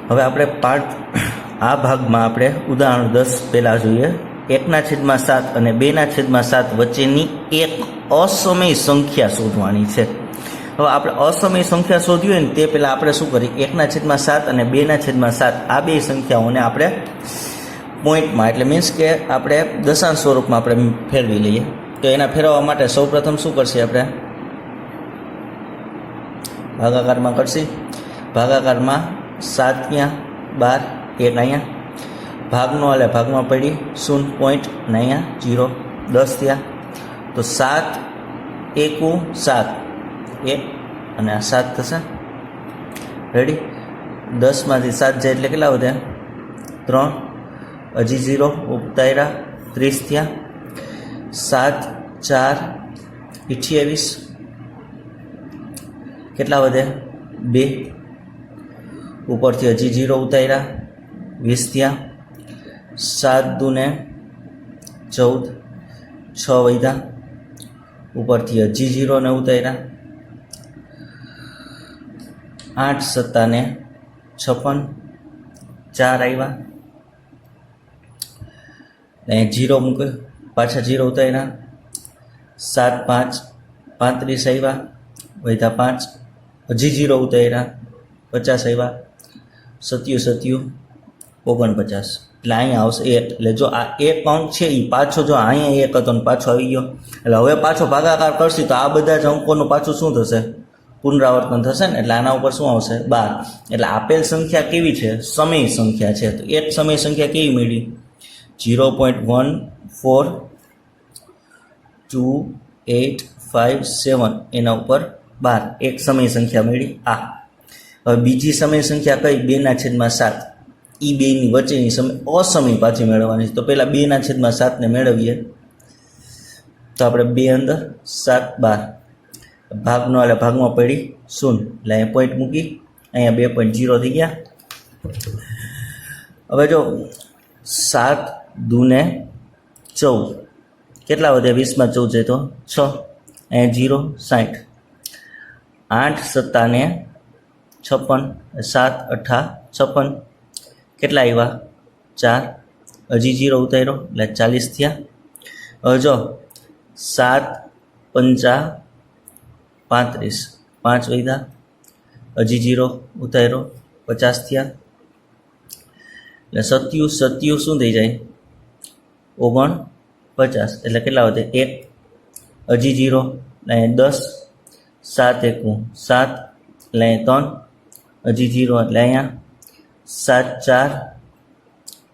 હવે આપણે પાર્ટ આ ભાગમાં આપણે ઉદાહરણ 10 પહેલાં જોઈએ. 1/7 અને 2/7 વચ્ચેની એક અસમય સંખ્યા શોધવાની છે. હવે આપણે અસમય સંખ્યા શોધવી હોય ને તે પહેલાં આપણે શું કરીએ, 1/7 અને 2/7 આ બે સંખ્યાઓને આપણે પોઈન્ટમાં એટલે મીન્સ કે આપણે દશાંશ સ્વરૂપમાં આપણે ફેરવી લઈએ. તો એના ફેરવવા માટે સૌપ્રથમ શું કરશે, આપણે ભાગાકારમાં કરશે. ભાગાકારમાં 7 ત્યાં 12 1 અહીંયા ભાગનો એટલે ભાગમાં પડી 0 પોઈન્ટ ને અહીંયા 0 10 થયા. તો 7 એકુ 7 1 અને આ 7 થશે. રેડી? 10માંથી 7 જાય એટલે કેટલા વધ્યા? 3 હજી 0 ઉતાર્યા 30 થયા. 7 4 28 કેટલા વધે? 2 ઉપરથી હજી 0 ઉતાર્યા 20 થયા. 7 દૂને 14 6 વધ્યા ઉપરથી હજી 0 ને ઉતાર્યા 8 7 ને 56 4 આવ્યા. અહીં 0 મૂક્યો પાછા 0 ઉતાર્યા 7 5 35 આવ્યા વધ્યા 5 હજી 0 ઉતાર્યા 50 આવ્યા 27 49 એટલે અહીંયા આવશે 1. એટલે જો આ એક અંક છે એ પાછો જો અહીંયા 1 હતો ને પાછો આવી ગયો એટલે હવે પાછો ભાગાકાર કરશે તો આ બધા જ અંકોનું પાછું શું થશે? પુનરાવર્તન થશે ને. એટલે આના ઉપર શું આવશે? 12. એટલે આપેલ સંખ્યા કેવી છે? સમય સંખ્યા છે. તો એક સમય સંખ્યા કેવી મળી? 0.14285 એના ઉપર 12 એક સમય સંખ્યા મળી. આ હવે બીજી સમય સંખ્યા કઈ? 2/7. એ બેની વચ્ચેની અસમય પાછી મેળવવાની છે. તો પહેલાં 2/7 ને મેળવીએ. તો આપણે 2 અંદર 7 12 ભાગનો એટલે ભાગમાં પડી 0 એટલે અહીંયા પોઈન્ટ મૂકી અહીંયા 2.0 થઈ ગયા. હવે જો 7 દૂને 14 કેટલા વધે? 20માં 14 જાય તો 6 અહીંયા 0 60 8 7 ને 56 7 8 56 કેટલા આવ્યા? 4 હજી 0 ઉતાર્યો એટલે 40 થયા. હવે જો 7 5 35 5 વધ્યા હજી 0 ઉતાર્યો 50 થયા. એટલે 27 શું થઈ જાય? 49 એટલે કેટલા વધે? 1 હજી 0 એટલે 10 7 1 7 એટલે 3 હજી 0 એટલે અહીંયા 7 4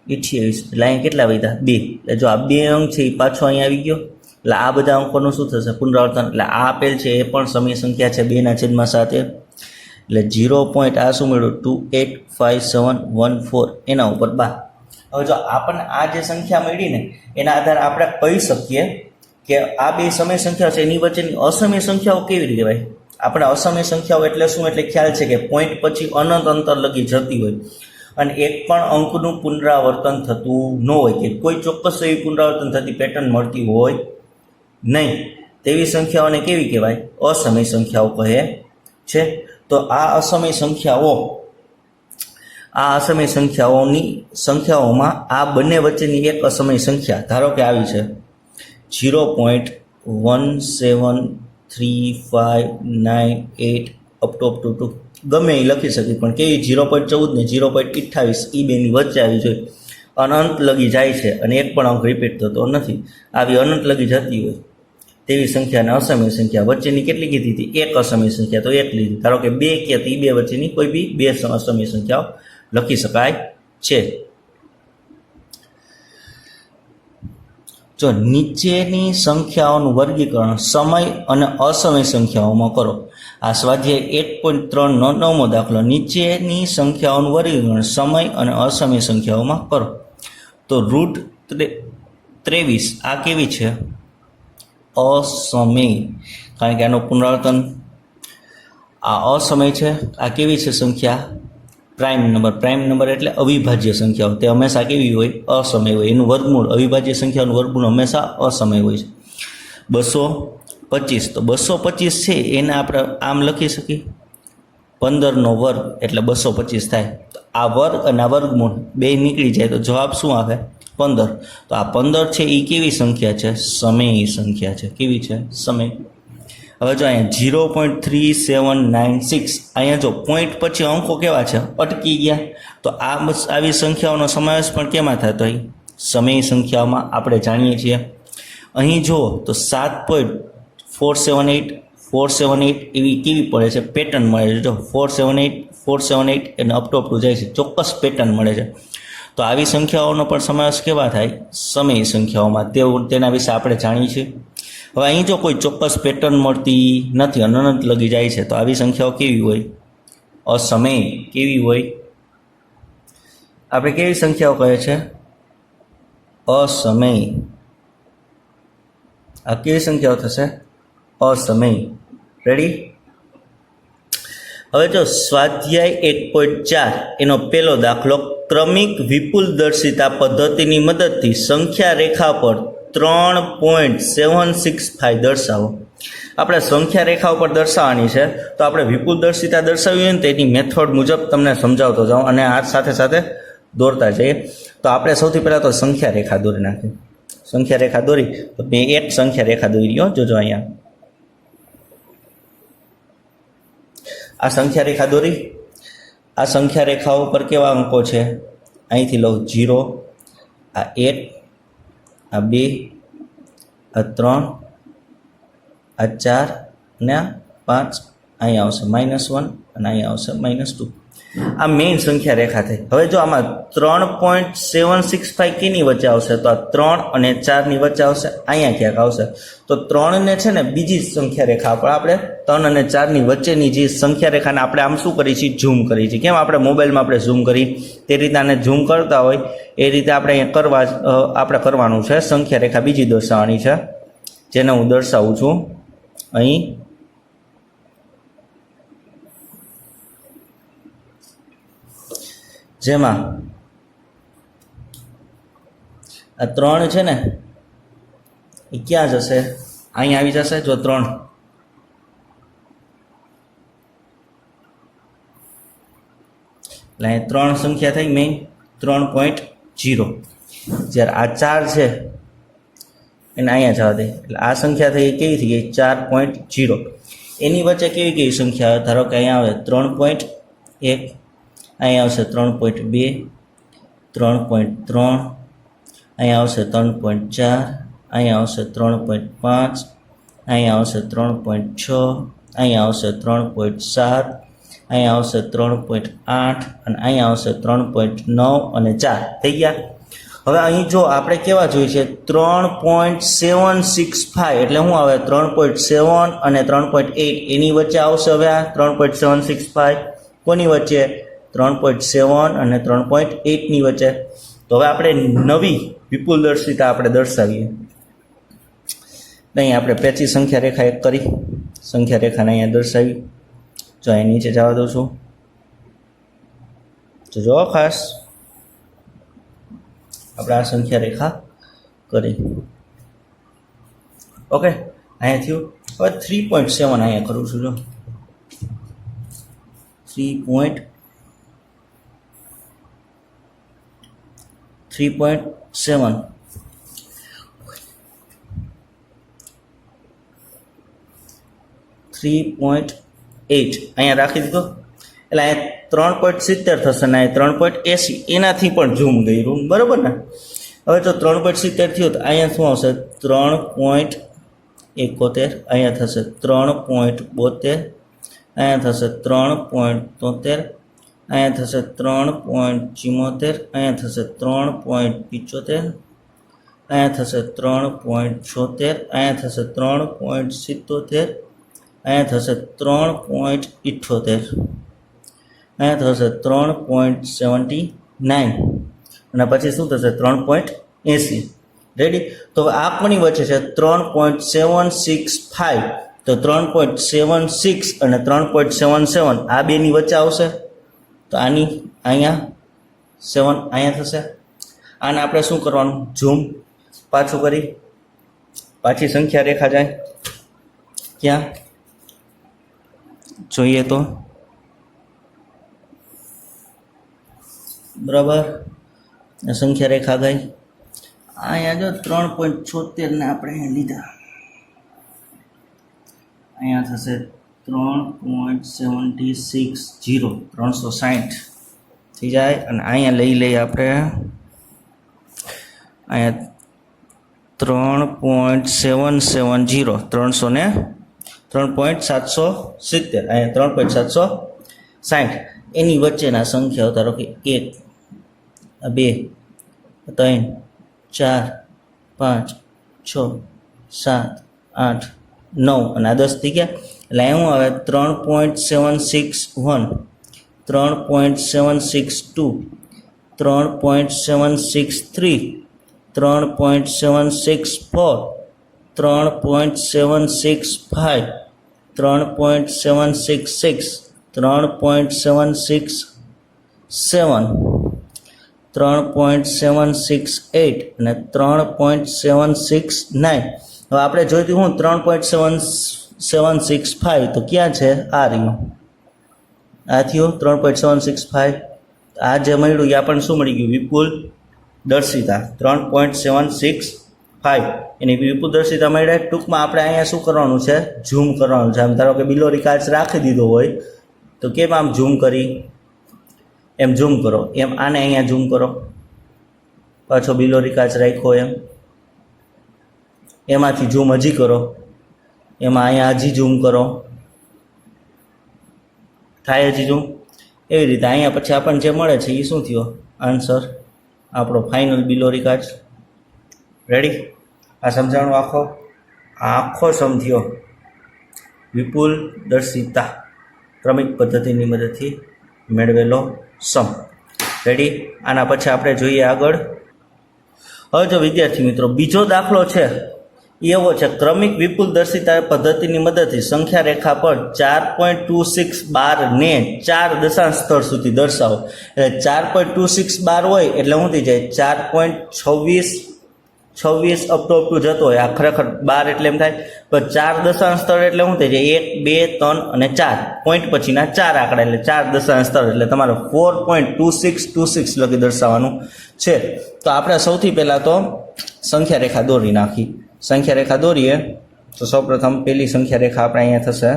28 એટલે અહીંયા કેટલા વધ્યા? 2. એટલે જો આ 2 અંક છે એ પાછો અહીંયા આવી ગયો એટલે આ બધા અંકોનું શું થશે? પુનરાવર્તન. એટલે આ આપેલ છે એ પણ સમય સંખ્યા છે 2/7 એટલે 0. આ શું મળ્યું? 285714 એના ઉપર 12. હવે જો આપણને આ જે સંખ્યા મળી ને એના આધારે આપણે કહી શકીએ કે આ બે સમય સંખ્યાઓ છે એની વચ્ચેની અસમય સંખ્યાઓ કેવી રીતે કહેવાય? આપણે અસમય સંખ્યાઓ એટલે શું? એટલે ખ્યાલ છે કે પોઈન્ટ પછી અનંત અંતર લગી જતી હોય અને એક પણ અંકનું પુનરાવર્તન થતું ન હોય કે કોઈ ચોક્કસ એવી પુનરાવર્તન થતી પેટર્ન મળતી હોય નહીં તેવી સંખ્યાઓને કેવી કહેવાય? અસમય સંખ્યાઓ કહે છે. તો આ અસમય સંખ્યાઓમાં આ બંને વચ્ચેની એક અસમય સંખ્યા ધારો કે આવી છે 0.17359 અપ ટુ ગમે એ લખી શકી પણ કેવી 0.14 ને 0.28 એ બેની વચ્ચે આવી જોઈએ. અનંત લગી જાય છે અને એક પણ અંક રિપીટ થતો નથી. આવી અનંત લગી જતી હોય તેવી સંખ્યાને અસમય સંખ્યા. વચ્ચેની કેટલી કીધી હતી? એક અસમય સંખ્યા તો એક લીધી. ધારો કે 2 કહે તો એ 2 વચ્ચેની કોઈ બી 2 અસમય સંખ્યાઓ લખી શકાય છે. જો નીચેની સંખ્યાઓનું વર્ગીકરણ સમય અને અસમય સંખ્યાઓમાં કરો. આ સ્વાધ્યાય 1.3 નો 9મો દાખલો. નીચેની સંખ્યાઓનું વર્ગીકરણ સમય અને અસમય સંખ્યાઓમાં કરો. તો √23 આ કેવી છે? અસમય. કારણ કે આનું પુનરાવર્તન આ અસમય છે. આ કેવી છે સંખ્યા? પ્રાઇમ નંબર એટલે અવિભાજ્ય સંખ્યાઓ. તે હંમેશા કેવી હોય? અસમય હોય. એનું વર્ગમૂળ અવિભાજ્ય સંખ્યાનું વર્ગમૂળ હંમેશા અસમય હોય છે. 225 તો 225 છે એને આપણે આમ લખી શકીએ 15 નો વર્ગ એટલે 225 થાય. તો આ વર્ગ અને આ વર્ગમૂળ બે નીકળી જાય તો જવાબ શું આવે? 15. તો આ 15 છે એ કેવી સંખ્યા છે? સમયની સંખ્યા છે. કેવી છે? સમય. હવે જો અહીંયા 0.3796 અહીંયા જો પોઈન્ટ પછી અંકો કેવા છે? અટકી ગયા. તો આ આવી સંખ્યાઓનો સમાવેશ પણ કેમાં થતો હોય? સમય સંખ્યાઓમાં. આપણે જાણીએ છીએ. અહીં જુઓ તો 7.478 એવી કેવી પડે છે? પેટર્ન મળે છે. જો 478 અને અપટું જાય છે, ચોક્કસ પેટર્ન મળે છે. તો આવી સંખ્યાઓનો પણ સમાવેશ કેવા થાય? સમય સંખ્યાઓમાં. તેના વિશે આપણે જાણીએ છીએ. હવે અહીં જો કોઈ ચોક્કસ પેટર્ન મળતી નથી, અનંત લગી જાય છે, તો આવી સંખ્યાઓ કેવી હોય? અસમય. કેવી હોય? આપણે કેવી સંખ્યાઓ કહે છે? અસમય. આ કેવી સંખ્યાઓ થશે? અસમય. રેડી? હવે જો સ્વાધ્યાય 1.4 એનો પહેલો દાખલો, ક્રમિક વિપુલદર્શિતા પદ્ધતિની મદદથી સંખ્યા રેખા પર 3.765 દર્શાવો. આપણે સંખ્યા રેખા ઉપર દર્શાવવાની છે, તો આપણે વિપુલદર્શિતા દર્શાવી હોય ને તો એની મેથડ મુજબ તમને સમજાવતો જાઉં અને આ સાથે સાથે દોરતા જઈએ. તો આપણે સૌથી પહેલાં તો સંખ્યા રેખા દોરી નાખીએ. સંખ્યા રેખા દોરી તો મેં એક સંખ્યા રેખા દોરી રહ્યો. જોજો અહીંયા આ સંખ્યા રેખા દોરી. આ સંખ્યા રેખા ઉપર કેવા અંકો છે? અહીંથી લઉં 0, આ 1, આ 2, આ 3, આ 4 અને આ 5. અહીંયા આવશે -1 અને અહીંયા આવશે -2. આ મેઇન સંખ્યા રેખા થઈ. હવે જો આમાં 3.765 કેની વચ્ચે આવશે? તો આ 3 અને 4 ની વચ્ચે આવશે. અહીંયા ક્યાંક આવશે. તો 3 ને છે ને બીજી સંખ્યા રેખા પર આપણે 3 અને 4 ની વચ્ચેની જે સંખ્યા રેખાને આપણે આમ શું કરીએ છીએ? ઝૂમ કરીએ છીએ. કેમ આપણે મોબાઈલમાં આપણે ઝૂમ કરી તે રીતે આને ઝૂમ કરતા હોય એ રીતે આપણે અહીંયા કરવાનું છે. સંખ્યા રેખા બીજી દર્શાવવાની છે, જેને હું દર્શાવું છું અહીં. જેમાં આ 3 છે ને એ ક્યાં જશે? અહીંયા આવી જશે. જો 3 એટલે અહીં 3 સંખ્યા થઈ મેઇન 3.0. જ્યારે આ 4 છે એને અહીંયા જવા દે એટલે આ સંખ્યા થઈ કેવી થઈ ગઈ? 4.0. એની વચ્ચે કેવી સંખ્યા? ધારો કે અહીંયા આવે 3.1, અહીંયા આવશે 3.2, 3.3, અહીંયા આવશે 3.4, અહીંયા આવશે 3.5, અહીંયા આવશે 3.6, અહીંયા આવશે 3.7, અહીંયા આવશે 3.8 અને અહીંયા આવશે 3.9 અને 4 થઈ ગયા. હવે અહીં જો આપણે કેવા જોઈએ છે? 3.765 એટલે શું આવે? 3.7 અને 3.8 એની વચ્ચે આવશે. હવે આ 3.765 કોની વચ્ચે? 3.7 અને 3.8 ની વચ્ચે. તો હવે આપણે નવી વિપુલદર્શિતા આપણે દર્શાવીએ. અહીં આપણે પેચી સંખ્યા રેખા એક કરી, સંખ્યા રેખાને અહીંયા દર્શાવી. જો અહીં નીચે જવા દઉં છું. તો જો ખાસ આપણે આ સંખ્યા રેખા કરી. ઓકે, અહીંયા થયું. હવે 3.7 અહીંયા કરું છું. જો 3.7 3.8 અહીંયા રાખી દીધો એટલે અહીંયા 3.70 થશે ને અહીંયા 3.80. એનાથી પણ ઝૂમ કર્યું, બરાબર ને? હવે જો 3.70 થયો તો અહીંયા શું આવશે? 3.71, અહીંયા થશે 3.72, અહીંયા થશે 3.73, અહીંયા થશે 3.74, અહીંયા થશે 3.75, અહીંયા થશે 3.76, અહીંયા થશે 3.77, અહીંયા થશે 3.78, અહીંયા થશે 3.79 અને પછી શું થશે? 3.80. રેડી? તો આ કોની વચ્ચે છે? 3.765. તો 3.76 અને 3.77 આ બેની વચ્ચે આવશે. તો આની અહીંયા 7 અહીંયા થશે. આને આપણે શું કરવાનું? ઝૂમ પાછું કરી પાછી સંખ્યા રેખા જાય. ક્યાં જોઈએ તો બરાબર. સંખ્યા રેખા ગઈ. અહીંયા જો 3.76 ને આપણે અહીંયા લીધા, અહીંયા થશે 3.760, 360 થઈ જાય. અને અહીંયા લઈ લઈએ આપણે, અહીંયા 3.770, 3.770, અહીંયા 3.760. એની વચ્ચેના સંખ્યાઓ ધારો કે 1, 2, 3, 4, 5, 6, 7, 8, 9 અને આ 10 થઈ ગયા. એટલે શું આવે 3.761, 3.762, 3.763, 3.764, 3.765, 3.766, 3.767, 3.768 અને 3.769. હવે આપણે જોઈતું હું 3.765 તો ક્યાં છે? આ રહ્યું, આ થયો 3.765. આ જે મળ્યું એ આપણને શું મળી ગયું? વિપુલ દર્શિતા 3.765 એની વિપુલ દર્શિતા મળ્યા. ટૂંકમાં આપણે અહીંયા શું કરવાનું છે? ઝૂમ કરવાનું છે. આમ ધારો કે બિલોરી કાચ રાખી દીધો હોય તો કેમ આમ ઝૂમ કરી, એમ ઝૂમ કરો, એમ આને અહીંયા ઝૂમ કરો, પાછો બિલોરી કાચ રાખ્યો એમ, એમાંથી ઝૂમ હજી કરો, એમાં અહીંયા હજી ઝૂમ કરો, થાય હજી ઝૂમ. એવી રીતે અહીંયા પછી આપણને જે મળે છે એ શું થયો? આન્સર આપણો ફાઇનલ બિલોરી કાચ. રેડી? આ સમજાણું આખો સમજ્યો વિપુલ દર્શિતા ક્રમિક પદ્ધતિની મદદથી મેળવેલો સમ. રેડી? આના પછી આપણે જોઈએ આગળ. હવે જો વિદ્યાર્થી મિત્રો બીજો દાખલો છે એવો છે, ક્રમિક વિપુલ દર્શિતા પદ્ધતિની મદદથી સંખ્યા રેખા પર 4.26 બાર ને 4 દશાંશ સ્થળ સુધી દર્શાવો. એટલે 4.26 બાર હોય એટલે શું થઈ જાય? 4.26 અપ ટુ જતો હોય. આ ખરેખર 12 એટલે એમ થાય, પણ 4 દશાંશ સ્થળ એટલે શું થઈ જાય? 1, 2, 3 અને 4 પોઈન્ટ પછીના 4 આંકડા એટલે 4 દશાંશ સ્થળ એટલે તમારે 4.2626 લગી દર્શાવવાનું છે. તો આપણે સૌથી પહેલાં તો સંખ્યા રેખા દોરી નાખી. સંખ્યા રેખા દોરીએ તો સૌપ્રથમ પહેલી સંખ્યા રેખા આપણે અહીંયા થશે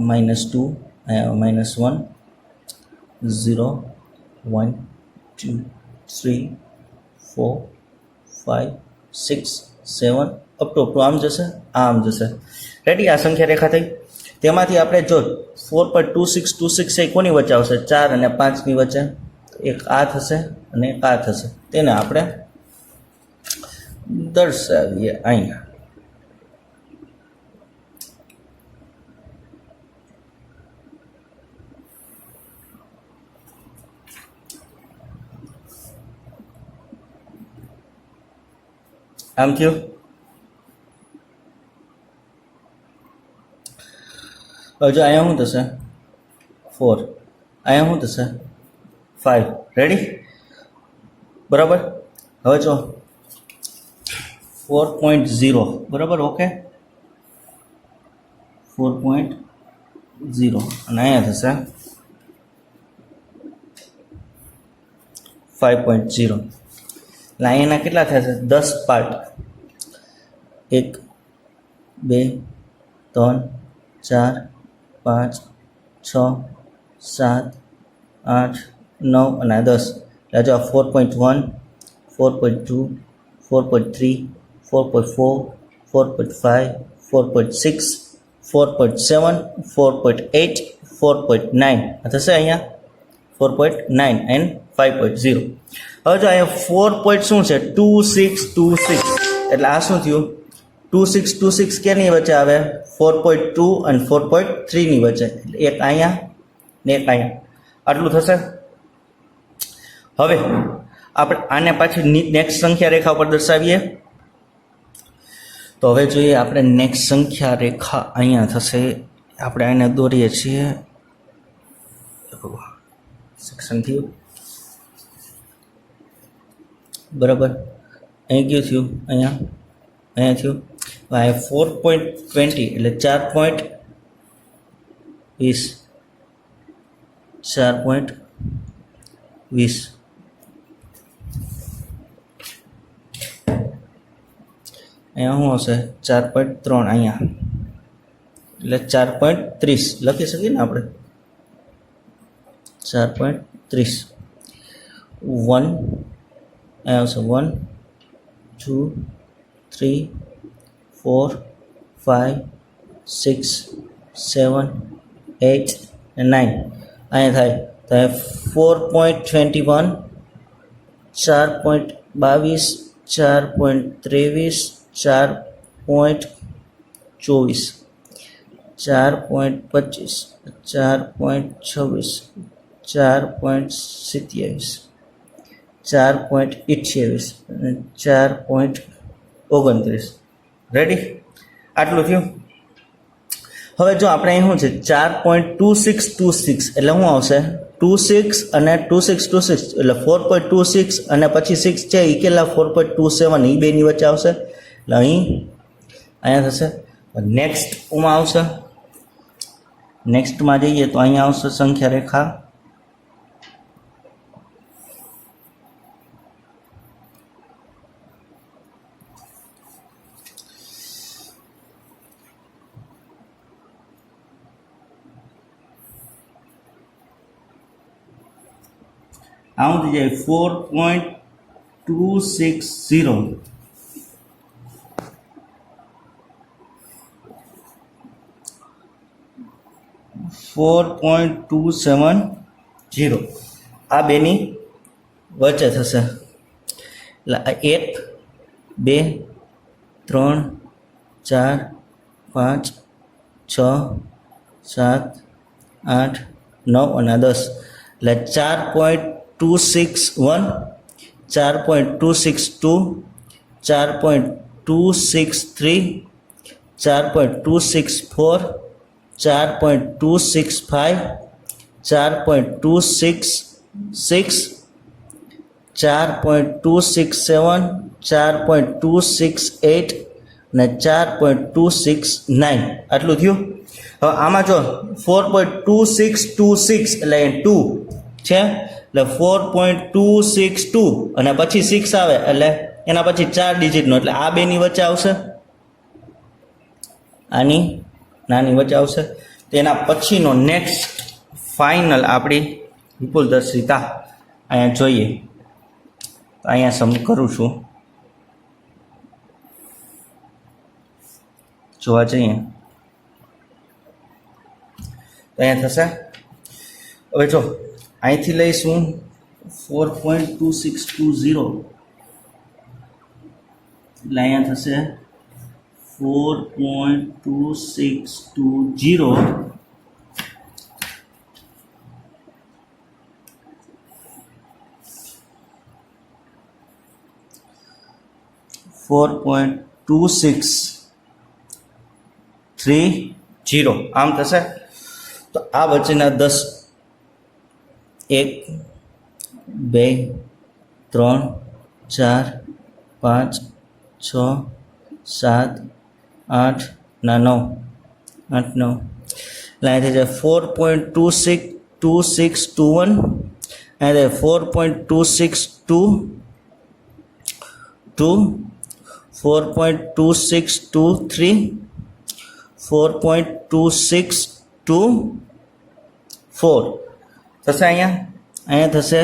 -2, -1, 0, 1, 2, 3, 4, 5, 6, 7 અપ ટુ આમ જશે, આમ જશે. રેડી? આ સંખ્યા રેખા થઈ. તેમાંથી આપણે જો 4.2626 એ કોની વચ્ચે આવશે? 4 અને 5 ની વચ્ચે. એક આ થશે અને એક આ થશે. તેને આપણે દર્શાવીએ અહીંયા. આમ થયું. હવે જો અહીંયા શું થશે? 4. અહીંયા શું થશે? 5. રેડી? બરાબર. હવે જો 4.0 બરાબર. ઓકે, 4.0 અને અહીંયા થશે 5.0. એટલે અહીંયાના કેટલા થશે? 10 પાર્ટ. 1, 2, 3, 4, 5, 6, 7, 8, 9 અને 10. એટલે જો 4.1, 4.2, 4.3, 4.4, 4.5, 4.6, 4.7, 4.8, 4.9 થશે અહીંયા 4.9 and 5.0. હવે જો અહીંયા 4 પોઈન્ટ શું છે? 2626. એટલે આ શું થયું? 2626 કેની વચ્ચે આવે? 4.2 અને 4.3 ની વચ્ચે. એટલે એક અહીંયા ને એક અહીંયા. આટલું થશે. હવે આપણે આને પાછી નેક્સ્ટ સંખ્યા રેખા પર દર્શાવીએ. તો હવે જોઈએ આપણે નેક્સ્ટ સંખ્યા રેખા અહીંયા થશે. આપણે આને દોરીએ છીએ. સેક્શન થયું બરાબર. અહીં ગયું થયું અહીંયા અહીંયા થયું. અહીંયા 4.20 એટલે 4.20 4.20 અહીંયા શું હશે 4.3 અહીંયા એટલે 4.30 લખી શકીએ ને આપણે 4.30 1 અહીંયા આવશે 1 2 3 4 5 6 7 8 અને 9 અહીંયા થાય તો 4.21 4.22 4.23 4.24 4.25 4.26 4.27 4.28 અને 4.29 રેડી આટલું થયું. હવે જો આપણે અહીં શું છે 4.2626 એટલે શું આવશે 26 અને 2626 એટલે 4.26 અને પછી 6 છે એ કેટલા 4.27 એ બેની વચ્ચે આવશે એટલે અહીંયા થશે. નેક્સ્ટ ઉમાં આવશે નેક્સ્ટમાં જઈએ તો અહીંયા આવશે સંખ્યા રેખા આવું થઈ જાય 4.260 4.270 આ બેની વચ્ચે થશે એટલે 1 2 3 4 5 6 7 8 9 અને 10 એટલે 4.261 4.262 4.263 4.264 4.265 4.266 4.267 4.268 અને 4.269 આટલું થયું. હવે આમાં જો 4.2626 એટલે 2 છે એટલે 4.262 અને પછી 6 આવે એટલે એના પછી 4 ડિજિટનો એટલે આ બેની વચ્ચે આવશે આની નાની વચ્ચે આવશે. તેના પછીનો નેક્સ્ટ ફાઇનલ આપણી વિપુલદર્શિતા અહીંયા જોઈએ તો અહીંયા સમ કરું છું જોવા જઈએ તો અહીંયા થશે. હવે જો અહીંથી લઈશું 4.2620 એટલે અહીંયા થશે 4.2620 4.2630 આમ થશે. તો આ વચ્ચેના 10 1 2 3 4 5 6 7 8 ના 9 8 9 લાઈન થઈ જાય 4.2621 અને 4.2622 4.2623 4.2624 થશે. અહીંયા થશે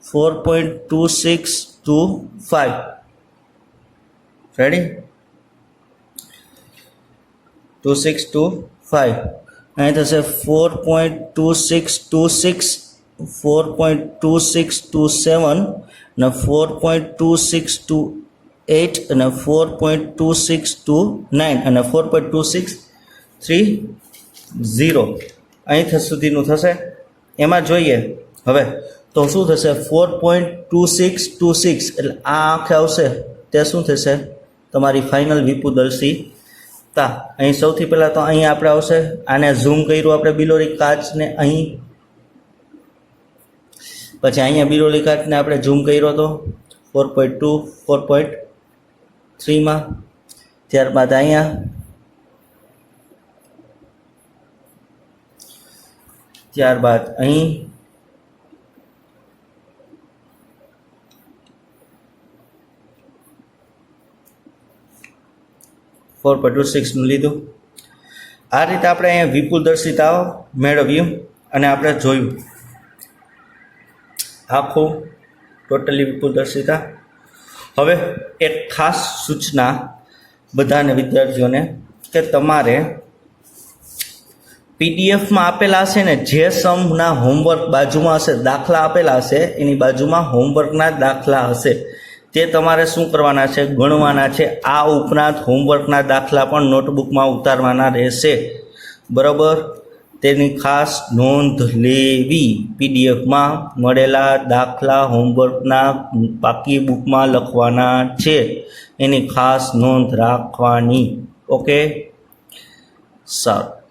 4.2625 રેડી 2625 અહીં થશે 4.2626 4.2627 અને 4.2628 અને 4.2629 અને 4.2630 અહીં સુધીનું થશે. એમાં જોઈએ હવે તો શું થશે 4.2626 એટલે આ આંખે આવશે તે શું થશે તમારી ફાઇનલ વિપુદર્શિતા. અહીં સૌથી પહેલાં તો અહીં આપણે આવશે આને ઝૂમ કર્યું આપણે બિલોરી કાચને અહીં પછી અહીંયા બિલોરી કાચને આપણે ઝૂમ કર્યો હતો 4.2 4.3માં ત્યારબાદ અહીંયા ત્યારબાદ અહીં નું લીધું. આ રીતે આપણે અહીંયા વિપુલદર્શિતાઓ મેળવ્યું અને આપણે જોયું આખું ટોટલી વિપુલદર્શિતા. હવે એક ખાસ સૂચના બધાને વિદ્યાર્થીઓને કે તમારે પીડીએફમાં આપેલા હશે ને જે સમના હોમવર્ક બાજુમાં હશે, દાખલા આપેલા હશે એની બાજુમાં હોમવર્કના દાખલા હશે, તે તમારે શું કરવાના છે? ગણવાના છે. આ ઉપરાંત હોમવર્કના દાખલા પણ નોટબુકમાં ઉતારવાના રહેશે. બરાબર? તેની ખાસ નોંધ લેવી. પીડીએફમાં મળેલા દાખલા હોમવર્કના પાકી બુકમાં લખવાના છે, એની ખાસ નોંધ રાખવાની. ઓકે, સારું.